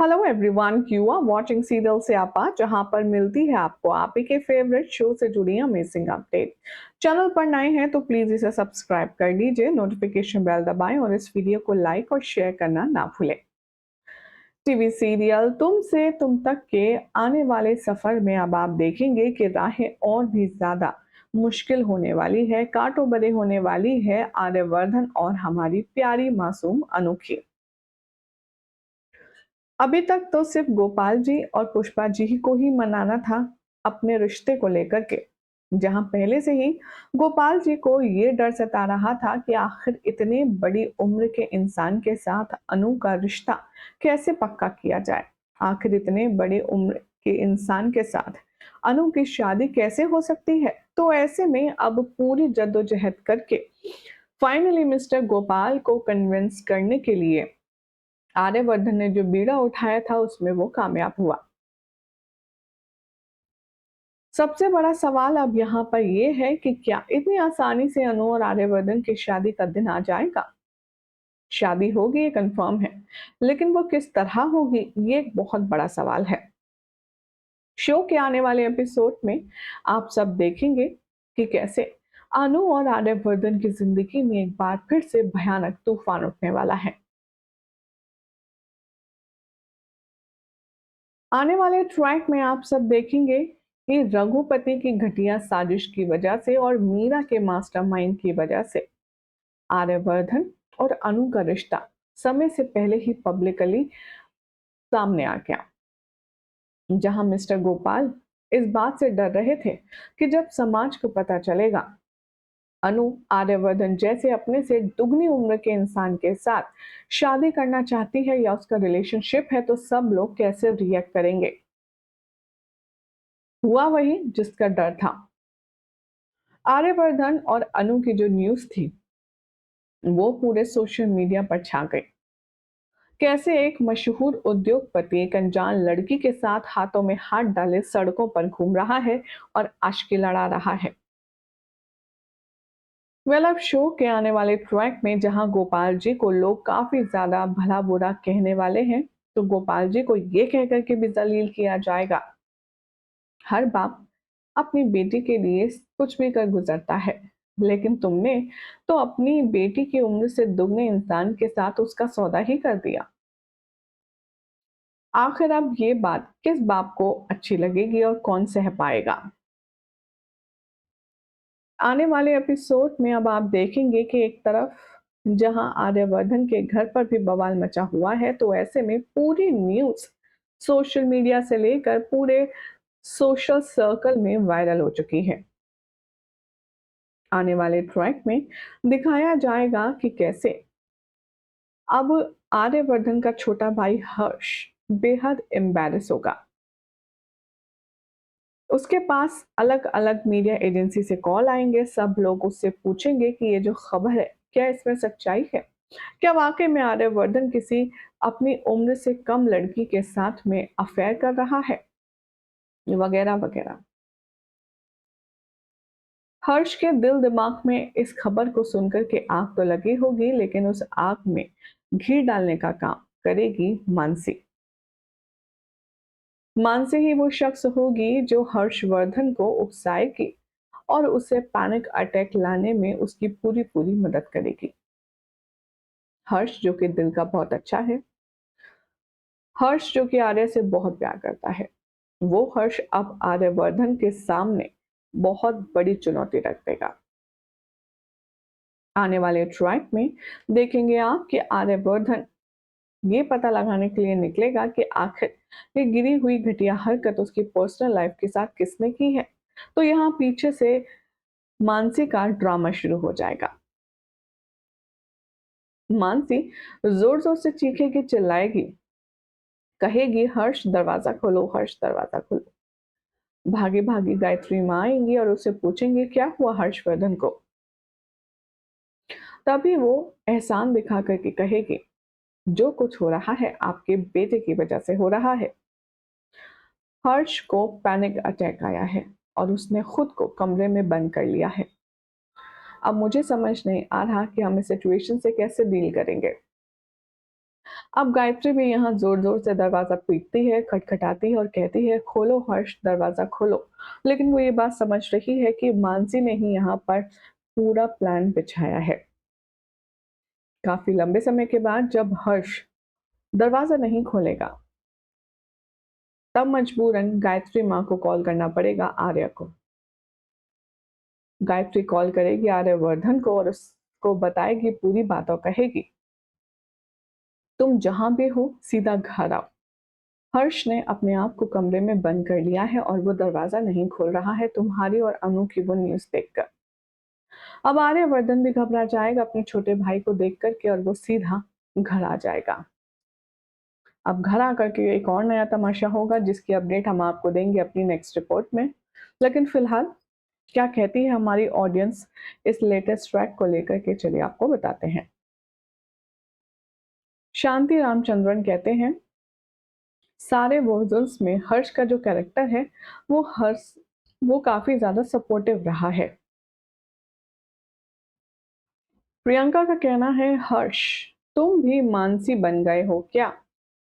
Hello everyone, you are watching serial से आपा, जहां पर मिलती है आपको आप ही के फेवरेट शो से जुड़ी अमेजिंग अपडेट। चैनल पर नए हैं तो प्लीज इसे सब्सक्राइब कर लीजिए, नोटिफिकेशन बेल दबाएं और इस वीडियो को लाइक और शेयर करना ना भूलें। टीवी सीरियल तुम से तुम तक के आने वाले सफर में अब आप देखेंगे कि राहें और भी ज्यादा मुश्किल होने वाली है, कांटों भरे होने वाली है आर्यवर्धन और हमारी प्यारी मासूम अनोखी। अभी तक तो सिर्फ गोपाल जी और पुष्पा जी ही को ही मनाना था अपने रिश्ते को लेकर के, जहां पहले से ही गोपाल जी को ये डर सता रहा था कि आखिर इतने बड़ी उम्र के इंसान के साथ अनु का रिश्ता कैसे पक्का किया जाए। आखिर इतने बड़े उम्र के इंसान के साथ अनु की शादी कैसे हो सकती है। तो ऐसे में अब पूरी जद्दोजहद करके फाइनली मिस्टर गोपाल को कन्विंस करने के लिए आर्यवर्धन ने जो बीड़ा उठाया था उसमें वो कामयाब हुआ। सबसे बड़ा सवाल अब यहाँ पर ये है कि क्या इतनी आसानी से अनु और आर्यवर्धन की शादी का दिन आ जाएगा। शादी होगी, ये कंफर्म है, लेकिन वो किस तरह होगी ये एक बहुत बड़ा सवाल है। शो के आने वाले एपिसोड में आप सब देखेंगे कि कैसे अनु और आर्यवर्धन की जिंदगी में एक बार फिर से भयानक तूफान उठने वाला है। आने वाले ट्रैक में आप सब देखेंगे कि रघुपति की घटिया साजिश की वजह से और मीरा के मास्टरमाइंड की वजह से आर्यवर्धन और अनु का रिश्ता समय से पहले ही पब्लिकली सामने आ गया। जहां मिस्टर गोपाल इस बात से डर रहे थे कि जब समाज को पता चलेगा अनु आर्यवर्धन जैसे अपने से दुगनी उम्र के इंसान के साथ शादी करना चाहती है या उसका रिलेशनशिप है, तो सब लोग कैसे रिएक्ट करेंगे। हुआ वही जिसका डर था। आर्यवर्धन और अनु की जो न्यूज थी वो पूरे सोशल मीडिया पर छा गई। कैसे एक मशहूर उद्योगपति एक अनजान लड़की के साथ हाथों में हाथ डाले सड़कों पर घूम रहा है और आशिकी लड़ा रहा है। अब शो के आने वाले ट्रैक में जहां गोपाल जी को लोग काफी ज्यादा भला बुरा कहने वाले हैं, तो गोपाल जी को ये कहकर के भी जलील किया जाएगा। हर बाप अपनी बेटी के लिए कुछ भी कर गुजरता है, लेकिन तुमने तो अपनी बेटी की उम्र से दुगने इंसान के साथ उसका सौदा ही कर दिया। आखिर अब ये बात किस बाप को अच्छी लगेगी और कौन सह पाएगा। आने वाले एपिसोड में अब आप देखेंगे कि एक तरफ जहां आर्यवर्धन के घर पर भी बवाल मचा हुआ है, तो ऐसे में पूरी न्यूज सोशल मीडिया से लेकर पूरे सोशल सर्कल में वायरल हो चुकी है। आने वाले ट्रैक में दिखाया जाएगा कि कैसे अब आर्यवर्धन का छोटा भाई हर्ष बेहद एम्बैरस होगा। उसके पास अलग अलग मीडिया एजेंसी से कॉल आएंगे, सब लोग उससे पूछेंगे कि ये जो खबर है क्या इसमें सच्चाई है, क्या वाकई में आर्यवर्धन किसी अपनी उम्र से कम लड़की के साथ में अफेयर कर रहा है, वगैरह वगैरह। हर्ष के दिल दिमाग में इस खबर को सुनकर के आग तो लगी होगी, लेकिन उस आग में घी डालने का काम करेगी मानसी। मानसी ही वो शख्स होगी जो हर्षवर्धन को उकसाएगी और उसे पैनिक अटैक लाने में उसकी पूरी पूरी मदद करेगी। हर्ष जो कि दिल का बहुत अच्छा है, हर्ष जो कि आर्य से बहुत प्यार करता है, वो हर्ष अब आर्यवर्धन के सामने बहुत बड़ी चुनौती रख देगा। आने वाले ट्रैक में देखेंगे आप कि आर्यवर्धन ये पता लगाने के लिए निकलेगा कि आखिर ये गिरी हुई घटिया हरकत उसकी पर्सनल लाइफ के साथ किसने की है। तो यहाँ पीछे से मानसी का ड्रामा शुरू हो जाएगा। मानसी जोर जोर से चीखेगी, चिल्लाएगी, कहेगी हर्ष दरवाजा खोलो, हर्ष दरवाजा खोलो। भागी भागी गायत्री माँ आएंगी और उससे पूछेंगे क्या हुआ हर्षवर्धन को। तभी वो एहसान दिखा करके कहेगी जो कुछ हो रहा है आपके बेटे की वजह से हो रहा है। हर्ष को पैनिक अटैक आया है और उसने खुद को कमरे में बंद कर लिया है। अब मुझे समझ नहीं आ रहा कि हम इस सिचुएशन से कैसे डील करेंगे। अब गायत्री भी यहाँ जोर-जोर से दरवाज़ा पीटती है, खटखटाती है और कहती है, "खोलो हर्ष, दरवाज़ा खोलो।" लेकिन वो ये बात समझ रही है कि मानसी ने ही यहाँ पर पूरा प्लान बिछाया है। काफ़ी लंबे समय के बाद जब हर्ष दरवाज़ा नहीं खोलेगा, तब मजबूरन गायत्री माँ को कॉल करना पड़ेगा आर्या को। गायत्री कॉल करेगी आर्यवर्धन को और उसको बताएगी पूरी बात और कहेगी, "तुम जहाँ भी हो, सीधा घर आओ।" हर्ष ने अपने आप को कमरे में बंद कर लिया है और वो दरवाजा नहीं खोल रहा है तुम्हारी और अनु की वो न्यूज़ देखकर। अब आर्यवर्धन भी घबरा जाएगा अपने छोटे भाई को देख कर के और वो सीधा घर आ जाएगा। अब घर आकर के एक और नया तमाशा होगा जिसकी अपडेट हम आपको देंगे अपनी नेक्स्ट रिपोर्ट में। लेकिन फिलहाल क्या कहती है हमारी ऑडियंस इस लेटेस्ट ट्रैक को लेकर के, चलिए आपको बताते हैं। शांति रामचंद्रन कहते हैं, सारे वर्जन्स में हर्ष का जो कैरेक्टर है वो काफी ज्यादा सपोर्टिव रहा है। प्रियंका का कहना है, हर्ष तुम भी मानसी बन गए हो क्या?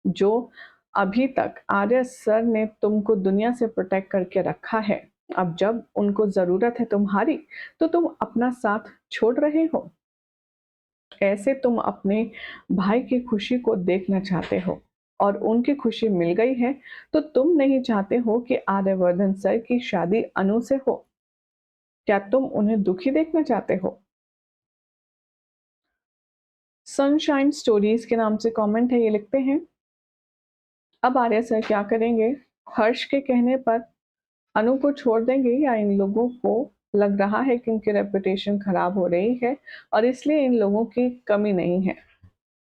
जो अभी तक आर्य सर ने तुमको दुनिया से प्रोटेक्ट करके रखा है, अब जब उनको जरूरत है तुम्हारी तो तुम अपना साथ छोड़ रहे हो। ऐसे तुम अपने भाई की खुशी को देखना चाहते हो और उनकी खुशी मिल गई है तो तुम नहीं चाहते हो कि आर्यवर्धन सर की शादी अनु से हो। क्या तुम उन्हें दुखी देखना चाहते हो? सनशाइन स्टोरीज के नाम से कमेंट है, ये लिखते हैं, अब आर्य सर क्या करेंगे? हर्ष के कहने पर अनु को छोड़ देंगे या इन लोगों को लग रहा है कि इनकी रेपुटेशन खराब हो रही है और इसलिए इन लोगों की कमी नहीं है,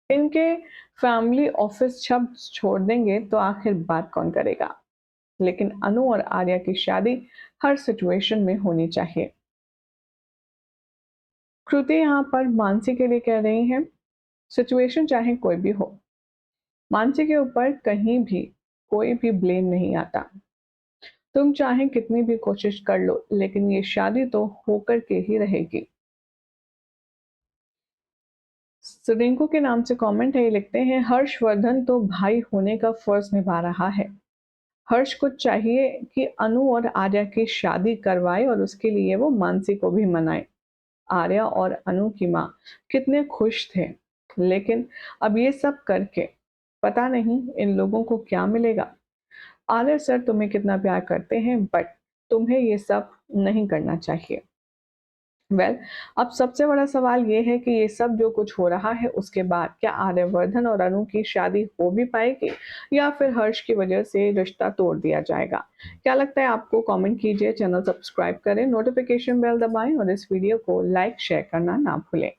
इनके फैमिली ऑफिस शब्द छोड़ देंगे तो आखिर बात कौन करेगा? लेकिन अनु और आर्या की शादी हर सिचुएशन में होनी चाहिए। कृति यहाँ पर मानसी के लिए कह रही हैं, सिचुएशन चाहे कोई भी हो, मानसी के ऊपर कहीं भी कोई भी ब्लेम नहीं आता। तुम चाहे कितनी भी कोशिश कर लो लेकिन ये शादी तो होकर के ही रहेगी। रिंकू के नाम से कमेंट है, ये लिखते हैं, हर्षवर्धन तो भाई होने का फर्ज निभा रहा है। हर्ष को चाहिए कि अनु और आर्या की शादी करवाए और उसके लिए वो मानसी को भी मनाए। आर्या और अनु की माँ कितने खुश थे, लेकिन अब ये सब करके पता नहीं इन लोगों को क्या मिलेगा। आर्या सर तुम्हें कितना प्यार करते हैं बट तुम्हें ये सब नहीं करना चाहिए। अब सबसे बड़ा सवाल ये है कि ये सब जो कुछ हो रहा है उसके बाद क्या आर्यवर्धन और अनु की शादी हो भी पाएगी या फिर हर्ष की वजह से रिश्ता तोड़ दिया जाएगा? क्या लगता है आपको? कमेंट कीजिए, चैनल सब्सक्राइब करें, नोटिफिकेशन बेल दबाएं और इस वीडियो को लाइक शेयर करना ना भूलें।